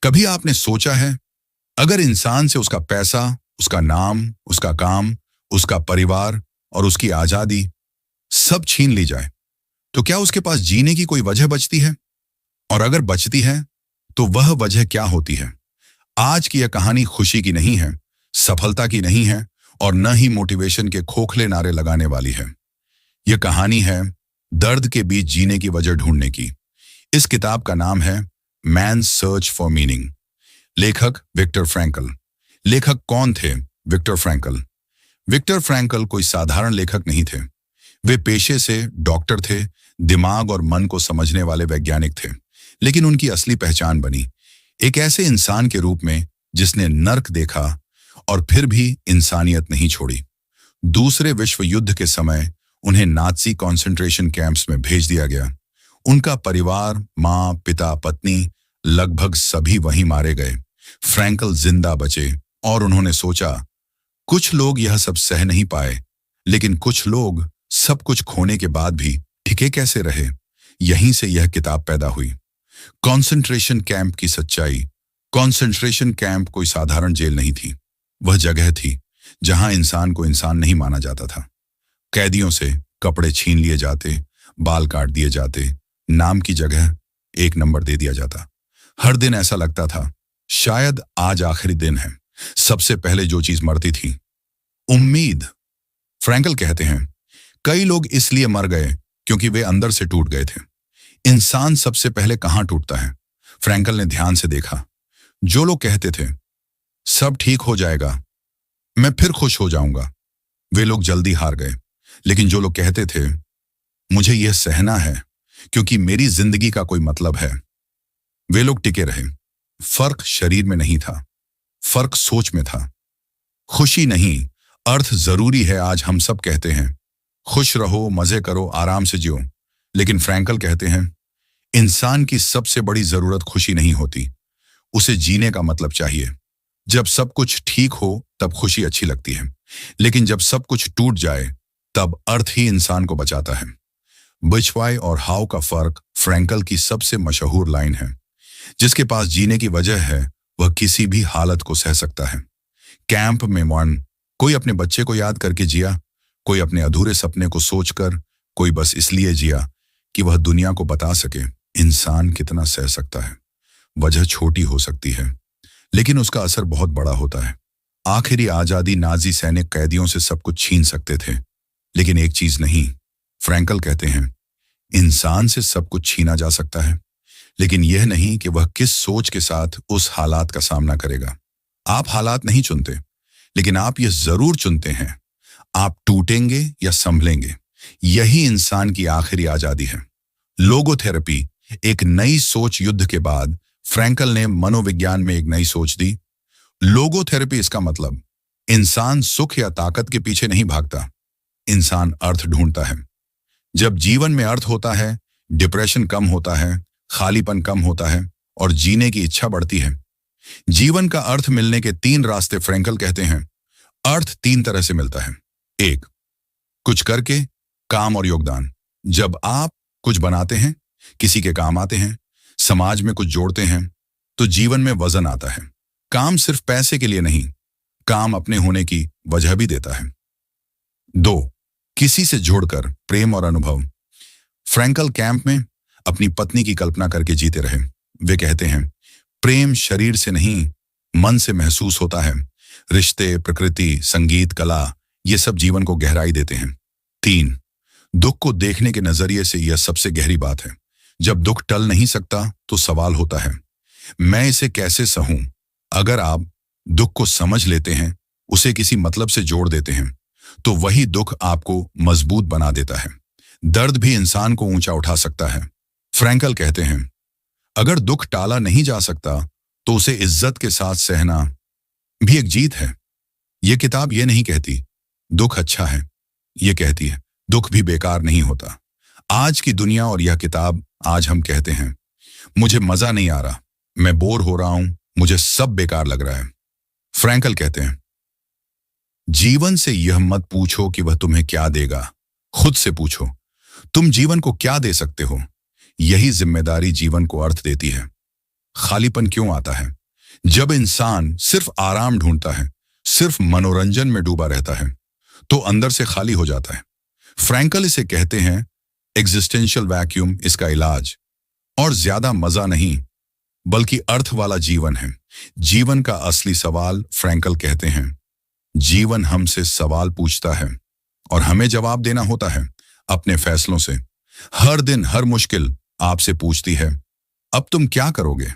कभी आपने सोचा है, अगर इंसान से उसका पैसा, उसका नाम, उसका काम, उसका परिवार और उसकी आजादी सब छीन ली जाए, तो क्या उसके पास जीने की कोई वजह बचती है? और अगर बचती है, तो वह वजह क्या होती है? आज की यह कहानी खुशी की नहीं है, सफलता की नहीं है और न ही मोटिवेशन के खोखले नारे लगाने वाली है। यह कहानी है दर्द के बीच जीने की वजह ढूंढने की। इस किताब का नाम है मैन्स सर्च फॉर मीनिंग। लेखक विक्टर फ्रैंकल। लेखक कौन थे विक्टर फ्रैंकल? विक्टर फ्रैंकल कोई साधारण लेखक नहीं थे। वे पेशे से डॉक्टर थे, दिमाग और मन को समझने वाले वैज्ञानिक थे। लेकिन उनकी असली पहचान बनी एक ऐसे इंसान के रूप में जिसने नर्क देखा और फिर भी इंसानियत नहीं छोड़ी। दूसरे विश्व युद्ध के समय उन्हें नाज़ी कॉन्सेंट्रेशन कैंप्स में भेज दिया गया। उनका परिवार, माँ, पिता, पत्नी लगभग सभी वहीं मारे गए। फ्रैंकल जिंदा बचे और उन्होंने सोचा, कुछ लोग यह सब सह नहीं पाए, लेकिन कुछ लोग सब कुछ खोने के बाद भी टिके कैसे रहे? यहीं से यह किताब पैदा हुई। कॉन्सेंट्रेशन कैंप की सच्चाई। कॉन्सेंट्रेशन कैंप कोई साधारण जेल नहीं थी। वह जगह थी जहां इंसान को इंसान नहीं माना जाता था। कैदियों से कपड़े छीन लिए जाते, बाल काट दिए जाते, नाम की जगह एक नंबर दे दिया जाता। हर दिन ऐसा लगता था शायद आज आखिरी दिन है। सबसे पहले जो चीज मरती थी, उम्मीद। फ्रैंकल कहते हैं, कई लोग इसलिए मर गए क्योंकि वे अंदर से टूट गए थे। इंसान सबसे पहले कहां टूटता है? फ्रैंकल ने ध्यान से देखा। जो लोग कहते थे सब ठीक हो जाएगा, मैं फिर खुश हो जाऊंगा, वे लोग जल्दी हार गए। लेकिन जो लोग कहते थे मुझे यह सहना है क्योंकि मेरी जिंदगी का कोई मतलब है, वे लोग टिके रहे। फर्क शरीर में नहीं था, फर्क सोच में था। खुशी नहीं, अर्थ जरूरी है, आज हम सब कहते हैं खुश रहो, मजे करो, आराम से जियो। लेकिन फ्रैंकल कहते हैं इंसान की सबसे बड़ी जरूरत खुशी नहीं होती, उसे जीने का मतलब चाहिए। जब सब कुछ ठीक हो तब खुशी अच्छी लगती है, लेकिन जब सब कुछ टूट जाए तब अर्थ ही इंसान को बचाता है। व्हिच व्हाई और हाउ का फर्क फ्रैंकल की सबसे मशहूर लाइन है। जिसके पास जीने की वजह है वह किसी भी हालत को सह सकता है। कैंप में कोई अपने बच्चे को याद करके जिया, कोई अपने अधूरे सपने को सोचकर, कोई बस इसलिए जिया कि वह दुनिया को बता सके इंसान कितना सह सकता है। वजह छोटी हो सकती है, लेकिन उसका असर बहुत बड़ा होता है। आखिरी आजादी नाजी सैनिक कैदियों से सब कुछ छीन सकते थे, लेकिन एक चीज नहीं। फ्रैंकल कहते हैं इंसान से सब कुछ छीना जा सकता है, लेकिन यह नहीं कि वह किस सोच के साथ उस हालात का सामना करेगा। आप हालात नहीं चुनते, लेकिन आप यह जरूर चुनते हैं आप टूटेंगे या संभलेंगे। यही इंसान की आखिरी आजादी है। लोगोथेरेपी, एक नई सोच। युद्ध के बाद फ्रैंकल ने मनोविज्ञान में एक नई सोच दी। लोगोथेरेपी, इसका मतलब इंसान सुख या ताकत के पीछे नहीं भागता, इंसान अर्थ ढूंढता है। जब जीवन में अर्थ होता है, डिप्रेशन कम होता है, खालीपन कम होता है और जीने की इच्छा बढ़ती है। जीवन का अर्थ मिलने के 3 रास्ते फ्रैंकल कहते हैं। अर्थ 3 तरह से मिलता है। 1, कुछ करके, काम और योगदान। जब आप कुछ बनाते हैं, किसी के काम आते हैं, समाज में कुछ जोड़ते हैं, तो जीवन में वजन आता है। काम सिर्फ पैसे के लिए नहीं, काम अपने होने की वजह भी देता है। 2, किसी से जोड़कर, प्रेम और अनुभव। फ्रैंकल कैंप में अपनी पत्नी की कल्पना करके जीते रहे। वे कहते हैं प्रेम शरीर से नहीं, मन से महसूस होता है। रिश्ते, प्रकृति, संगीत, कला, ये सब जीवन को गहराई देते हैं। 3, दुख को देखने के नजरिए से यह सबसे गहरी बात है। जब दुख टल नहीं सकता तो सवाल होता है मैं इसे कैसे सहूं। अगर आप दुख को समझ लेते हैं, उसे किसी मतलब से जोड़ देते हैं, तो वही दुख आपको मजबूत बना देता है। दर्द भी इंसान को ऊंचा उठा सकता है। फ्रैंकल कहते हैं अगर दुख टाला नहीं जा सकता तो उसे इज्जत के साथ सहना भी एक जीत है। यह किताब यह नहीं कहती दुख अच्छा है, यह कहती है दुख भी बेकार नहीं होता। आज की दुनिया और यह किताब, आज हम कहते हैं मुझे मजा नहीं आ रहा, मैं बोर हो रहा हूं, मुझे सब बेकार लग रहा है। फ्रैंकल कहते हैं जीवन से यह मत पूछो कि वह तुम्हें क्या देगा, खुद से पूछो तुम जीवन को क्या दे सकते हो। यही जिम्मेदारी जीवन को अर्थ देती है। खालीपन क्यों आता है? जब इंसान सिर्फ आराम ढूंढता है, सिर्फ मनोरंजन में डूबा रहता है, तो अंदर से खाली हो जाता है। फ्रैंकल इसे कहते हैं एग्जिस्टेंशियल वैक्यूम, इसका इलाज और ज्यादा मजा नहीं बल्कि अर्थ वाला जीवन है। जीवन का असली सवाल, फ्रैंकल कहते हैं, जीवन हमसे सवाल पूछता है और हमें जवाब देना होता है अपने फैसलों से। हर दिन हर मुश्किल आपसे पूछती है, अब तुम क्या करोगे?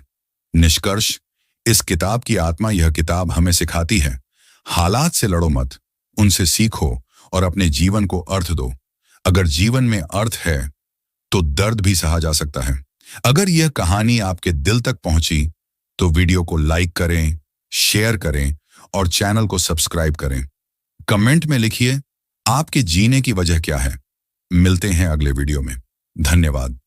निष्कर्ष, इस किताब की आत्मा, यह किताब हमें सिखाती है, हालात से लड़ो मत, उनसे सीखो और अपने जीवन को अर्थ दो। अगर जीवन में अर्थ है तो दर्द भी सहा जा सकता है। अगर यह कहानी आपके दिल तक पहुंची तो वीडियो को लाइक करें, शेयर करें और चैनल को सब्सक्राइब करें। कमेंट में लिखिए आपके जीने की वजह क्या है। मिलते हैं अगले वीडियो में। धन्यवाद।